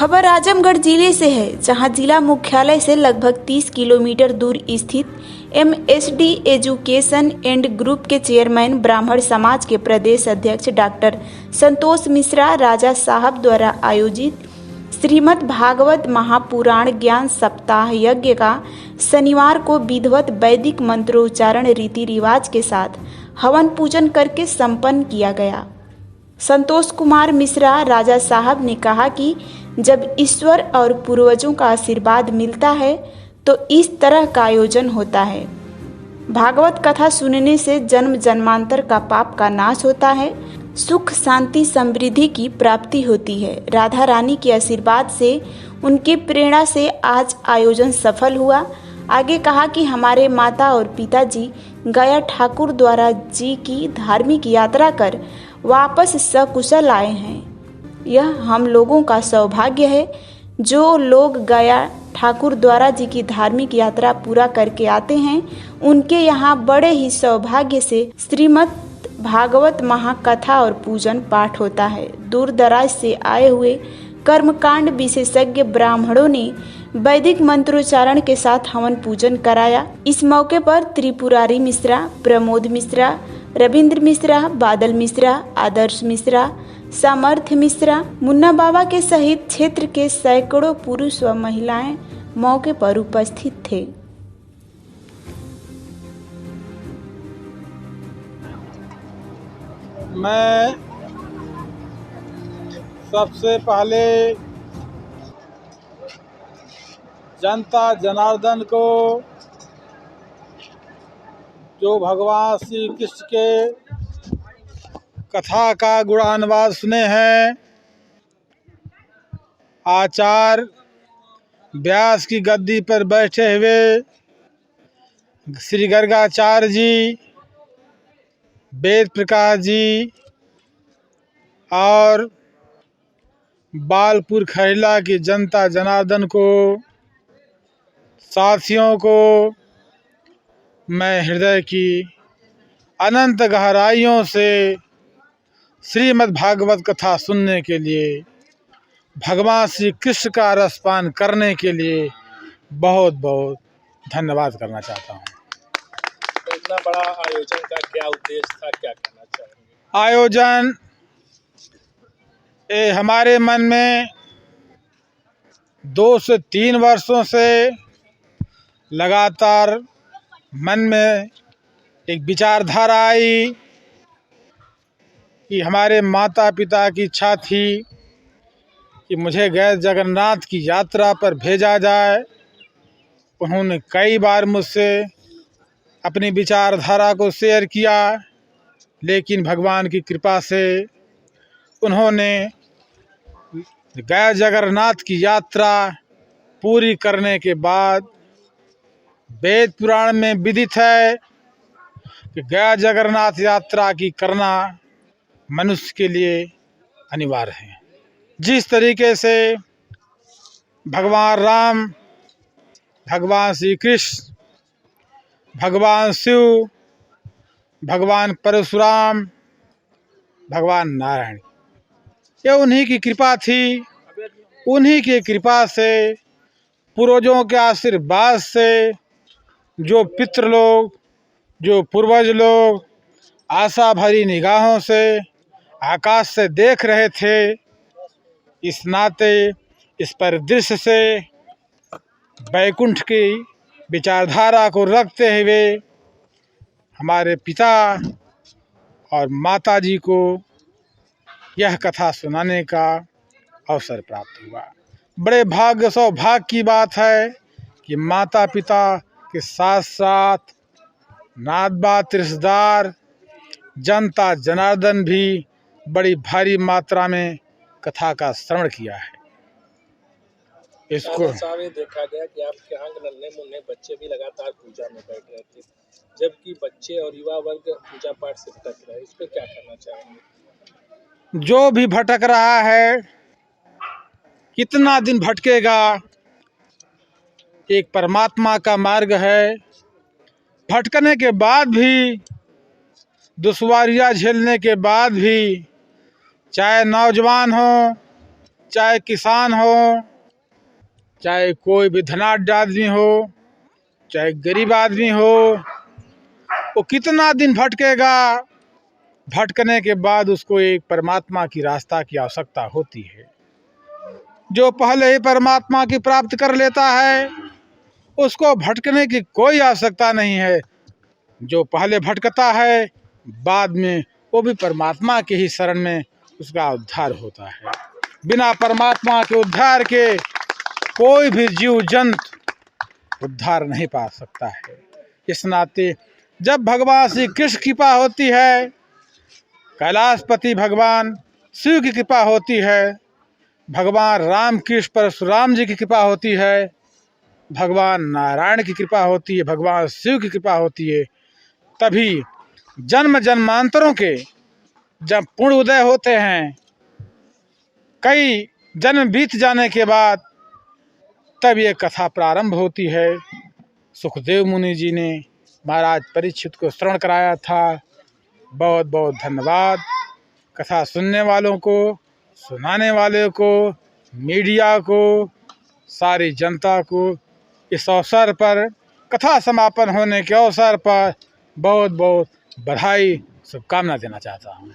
खबर आजमगढ़ जिले से है, जहां जिला मुख्यालय से लगभग 30 किलोमीटर दूर स्थित MSD एजुकेशन एंड ग्रुप के चेयरमैन ब्राह्मण समाज के प्रदेश अध्यक्ष डॉक्टर संतोष मिश्रा राजा साहब द्वारा आयोजित श्रीमद् भागवत महापुराण ज्ञान सप्ताह यज्ञ का शनिवार को विधिवत वैदिक मंत्रोच्चारण रीति रिवाज के साथ हवन पूजन करके संपन्न किया गया। संतोष कुमार मिश्रा राजा साहब ने कहा कि जब ईश्वर और पूर्वजों का आशीर्वाद मिलता है तो इस तरह का आयोजन होता है। भागवत कथा सुनने से जन्म जन्मांतर का पाप का नाश होता है, सुख शांति समृद्धि की प्राप्ति होती है। राधा रानी के आशीर्वाद से, उनकी प्रेरणा से आज आयोजन सफल हुआ। आगे कहा कि हमारे माता और पिताजी गया ठाकुर द्वारा जी की धार्मिक यात्रा कर वापस सकुशल आए हैं। यह हम लोगों का सौभाग्य है जो लोग गया ठाकुर द्वारा जी की धार्मिक यात्रा पूरा करके आते हैं। उनके यहाँ बड़े ही सौभाग्य से श्रीमद् भागवत महाकथा और पूजन पाठ होता है। दूर दराज से आए हुए कर्मकांड विशेषज्ञ ब्राह्मणों ने वैदिक मंत्रोच्चारण के साथ हवन पूजन कराया। इस मौके पर त्रिपुरारी मिश्रा, प्रमोद मिश्रा, रविंद्र मिश्रा, बादल मिश्रा, आदर्श मिश्रा, सामर्थ्य मिश्रा, मुन्ना बाबा के सहित क्षेत्र के सैकड़ों पुरुष व महिलाएं मौके पर उपस्थित थे। मैं सबसे पहले जनता जनार्दन को, जो भगवान श्री कृष्ण के कथा का गुणानुवाद सुने हैं, आचार्य व्यास की गद्दी पर बैठे हुए श्री गर्गाचार्य जी, वेद प्रकाश जी और बालपुर खैला की जनता जनार्दन को, साथियों को मैं हृदय की अनंत गहराइयों से श्रीमद् भागवत कथा सुनने के लिए, भगवान श्री कृष्ण का रसपान करने के लिए बहुत बहुत धन्यवाद करना चाहता हूँ। तो इतना बड़ा आयोजन का क्या उद्देश्य था, क्या कहना चाहेंगे? आयोजन हमारे मन में 2 से 3 वर्षों से लगातार मन में एक विचारधारा आई कि हमारे माता पिता की इच्छा थी कि मुझे गए जगन्नाथ की यात्रा पर भेजा जाए। उन्होंने कई बार मुझसे अपनी विचारधारा को शेयर किया, लेकिन भगवान की कृपा से उन्होंने गया जगन्नाथ की यात्रा पूरी करने के बाद, वेद पुराण में विदित है कि गया जगन्नाथ यात्रा की करना मनुष्य के लिए अनिवार्य है। जिस तरीके से भगवान राम, भगवान श्री कृष्ण, भगवान शिव, भगवान परशुराम, भगवान नारायण, ये उन्हीं की कृपा थी। उन्हीं की कृपा से, पूर्वजों के आशीर्वाद से, जो पितृलोग, जो पूर्वज लोग आशा भरी निगाहों से आकाश से देख रहे थे, इस नाते इस परिदृश्य से वैकुंठ की विचारधारा को रखते हुए हमारे पिता और माता जी को यह कथा सुनाने का अवसर प्राप्त हुआ। बड़े भाग्य सौभाग्य की बात है कि माता पिता के साथ साथ नाथ रिश्तेदार, जनता जनार्दन भी बड़ी भारी मात्रा में कथा का श्रवण किया है। इसको देखा गया कि आपके यहाँ नन्हे मुन्ने बच्चे भी लगातार पूजा में बैठ रहे थे, जबकि बच्चे और युवा वर्ग पूजा पाठ से भटक रहे हैं। इस पर क्या कहना चाहेंगे? जो भी भटक रहा है, कितना दिन भटकेगा? एक परमात्मा का मार्ग है। भटकने के बाद भी, दुश्वारियाँ झेलने के बाद भी, चाहे नौजवान हो, चाहे किसान हो, चाहे कोई भी धनाढ्य आदमी हो, चाहे गरीब आदमी हो, वो कितना दिन भटकेगा, भटकने के बाद उसको एक परमात्मा की रास्ता की आवश्यकता होती है। जो पहले ही परमात्मा की प्राप्त कर लेता है उसको भटकने की कोई आवश्यकता नहीं है। जो पहले भटकता है बाद में वो भी परमात्मा के ही शरण में उसका उद्धार होता है। बिना परमात्मा के उद्धार के कोई भी जीव जंतु उद्धार नहीं पा सकता है। इस नाते जब भगवान श्री कृष्ण की कृपा होती है, कैलाशपति भगवान शिव की कृपा होती है, भगवान राम कृष्ण परशुराम जी की कृपा होती है, भगवान नारायण की कृपा होती है, भगवान शिव की कृपा होती है, तभी जन्म जन्मांतरों के जब पूर्ण उदय होते हैं, कई जन्म बीत जाने के बाद तब ये कथा प्रारंभ होती है। सुखदेव मुनि जी ने महाराज परीक्षित को श्रवण कराया था। बहुत बहुत धन्यवाद कथा सुनने वालों को, सुनाने वाले को, मीडिया को, सारी जनता को। इस अवसर पर कथा समापन होने के अवसर पर बहुत बहुत बधाई शुभकामना देना चाहता हूँ।